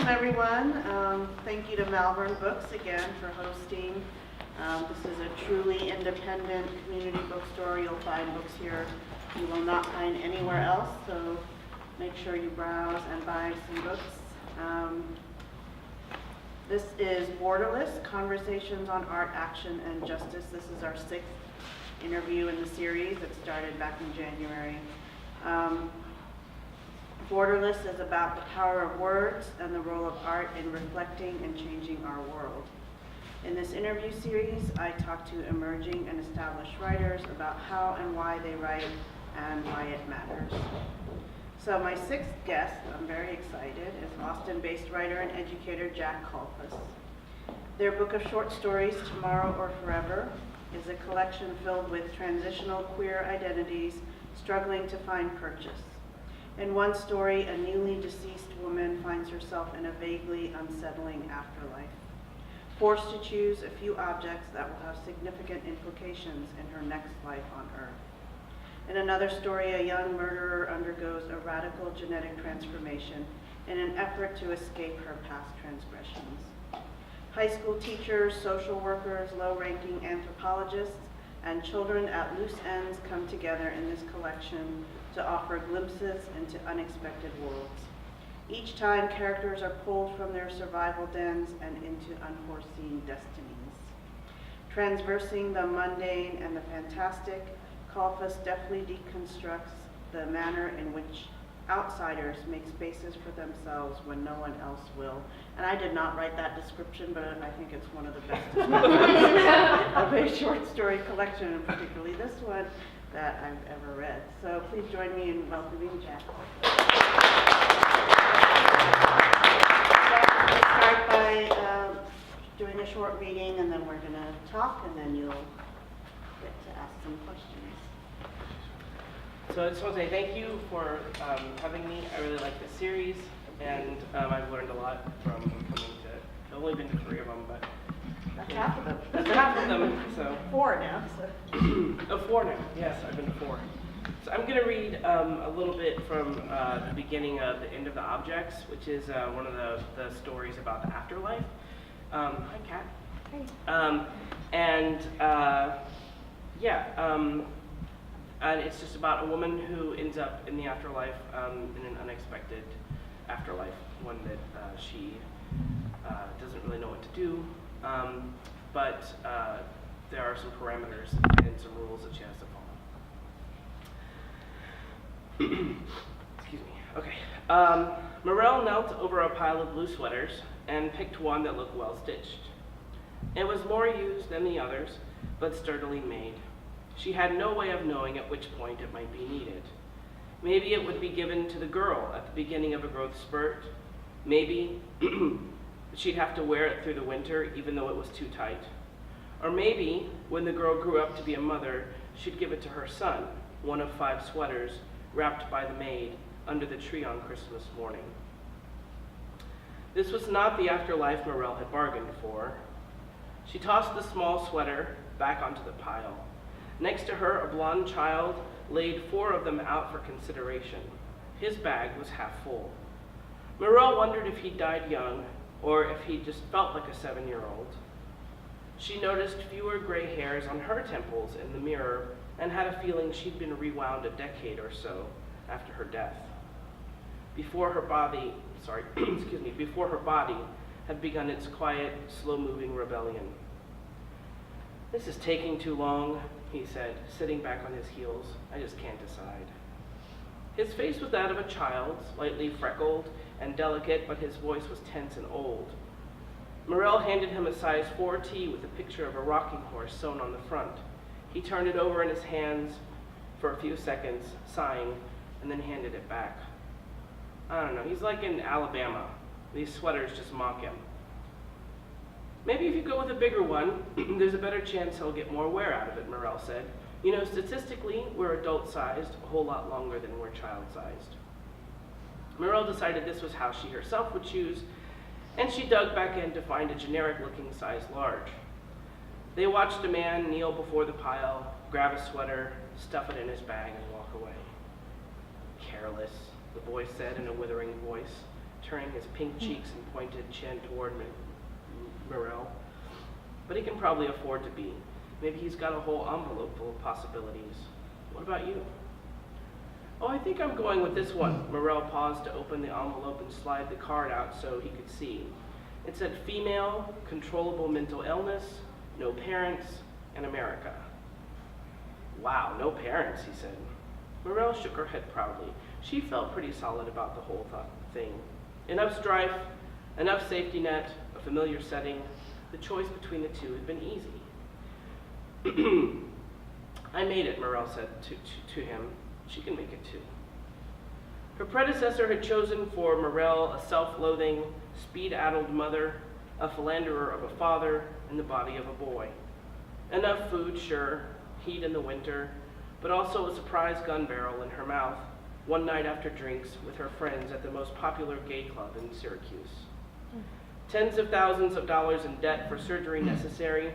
Welcome, everyone. Thank you to Malvern Books again for hosting. This is a truly independent community bookstore. You'll find books here you will not find anywhere else, so make sure you browse and buy some books. This is Borderless, Conversations on Art, Action, and Justice. This is our 6th interview in the series that started back in January. Borderless is about the power of words and the role of art in reflecting and changing our world. In this interview series, I talk to emerging and established writers about how and why they write and why it matters. So my 6th guest, I'm very excited, is Austin-based writer and educator Jack Kaulfus. Their book of short stories, Tomorrow or Forever, is a collection filled with transitional queer identities struggling to find purchase. In one story, a newly deceased woman finds herself in a vaguely unsettling afterlife, forced to choose a few objects that will have significant implications in her next life on Earth. In another story, a young murderer undergoes a radical genetic transformation in an effort to escape her past transgressions. High school teachers, social workers, low-ranking anthropologists, and children at loose ends come together in this collection to offer glimpses into unexpected worlds. Each time, characters are pulled from their survival dens and into unforeseen destinies. Transversing the mundane and the fantastic, Kaulfus deftly deconstructs the manner in which outsiders make spaces for themselves when no one else will. And I did not write that description, but I think it's one of the best descriptions of a short story collection, and particularly this one, that I've ever read. So please join me in welcoming Jack. Jack, we'll start by doing a short reading, and then we're going to talk, and then you'll get to ask some questions. So I just want to say thank you for having me. I really like this series, and I've learned a lot from coming to, I've only been to 3 of them, but That's half of them. that's half of them, so. 4 now, so. Oh, 4 now, yes, I've been to 4. So I'm going to read a little bit from the beginning of The End of the Objects, which is one of the stories about the afterlife. Hi, Kat. Hey. And it's just about a woman who ends up in the afterlife, in an unexpected afterlife, one that she doesn't really know what to do, but there are some parameters and some rules that she has to follow. Excuse me. Okay. Morel knelt over a pile of blue sweaters and picked one that looked well stitched. It was more used than the others, but sturdily made. She had no way of knowing at which point it might be needed. Maybe it would be given to the girl at the beginning of a growth spurt. Maybe she'd have to wear it through the winter even though it was too tight. Or maybe when the girl grew up to be a mother, she'd give it to her son, one of 5 sweaters wrapped by the maid under the tree on Christmas morning. This was not the afterlife Morel had bargained for. She tossed the small sweater back onto the pile. Next to her, a blonde child laid 4 of them out for consideration. His bag was half full. Morel wondered if he died young, or if he just felt like a 7-year-old. She noticed fewer gray hairs on her temples in the mirror, and had a feeling she'd been rewound a decade or so after her death. Before her body had begun its quiet, slow-moving rebellion. "This is taking too long," he said, sitting back on his heels. "I just can't decide." His face was that of a child, slightly freckled and delicate, but his voice was tense and old. Morel handed him a size 4 with a picture of a rocking horse sewn on the front. He turned it over in his hands for a few seconds, sighing, and then handed it back. "I don't know, he's like in Alabama. These sweaters just mock him." "Maybe if you go with a bigger one, there's a better chance he'll get more wear out of it," Morel said. "You know, statistically, we're adult-sized a whole lot longer than we're child-sized." Morel decided this was how she herself would choose, and she dug back in to find a generic-looking size large. They watched a man kneel before the pile, grab a sweater, stuff it in his bag, and walk away. "Careless," the boy said in a withering voice, turning his pink cheeks and pointed chin toward Morel. But he can probably afford to be. Maybe he's got a whole envelope full of possibilities. What about you? Oh, I think I'm going with this one. Morel paused to open the envelope and slide the card out so he could see. It said female, controllable mental illness, no parents, and America. Wow, no parents, he said. Morel shook her head proudly. She felt pretty solid about the whole thing. Enough strife, enough safety net, a familiar setting. The choice between the two had been easy. I made it, Morel said to him. She can make it too. Her predecessor had chosen for Morel a self-loathing, speed-addled mother, a philanderer of a father, and the body of a boy. Enough food, sure, heat in the winter, but also a surprise gun barrel in her mouth one night after drinks with her friends at the most popular gay club in Syracuse. Tens of thousands of dollars in debt for surgery necessary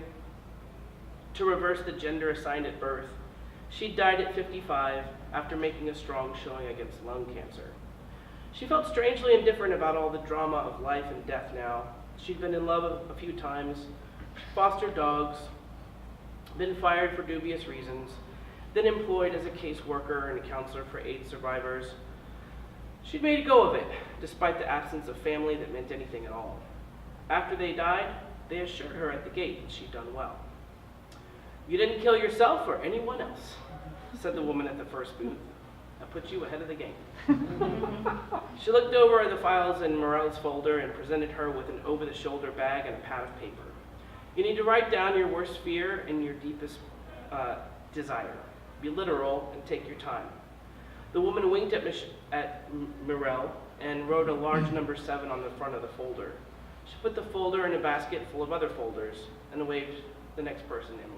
to reverse the gender assigned at birth. She died at 55 after making a strong showing against lung cancer. She felt strangely indifferent about all the drama of life and death now. She'd been in love a few times, fostered dogs, been fired for dubious reasons, then employed as a caseworker and a counselor for AIDS survivors. She'd made a go of it, despite the absence of family that meant anything at all. After they died, they assured her at the gate that she'd done well. You didn't kill yourself or anyone else, said the woman at the first booth. I put you ahead of the game. She looked over at the files in Morel's folder and presented her with an over-the-shoulder bag and a pad of paper. You need to write down your worst fear and your deepest desire. Be literal and take your time. The woman winked at Morel and wrote a large number 7 on the front of the folder. She put the folder in a basket full of other folders and waved the next person in.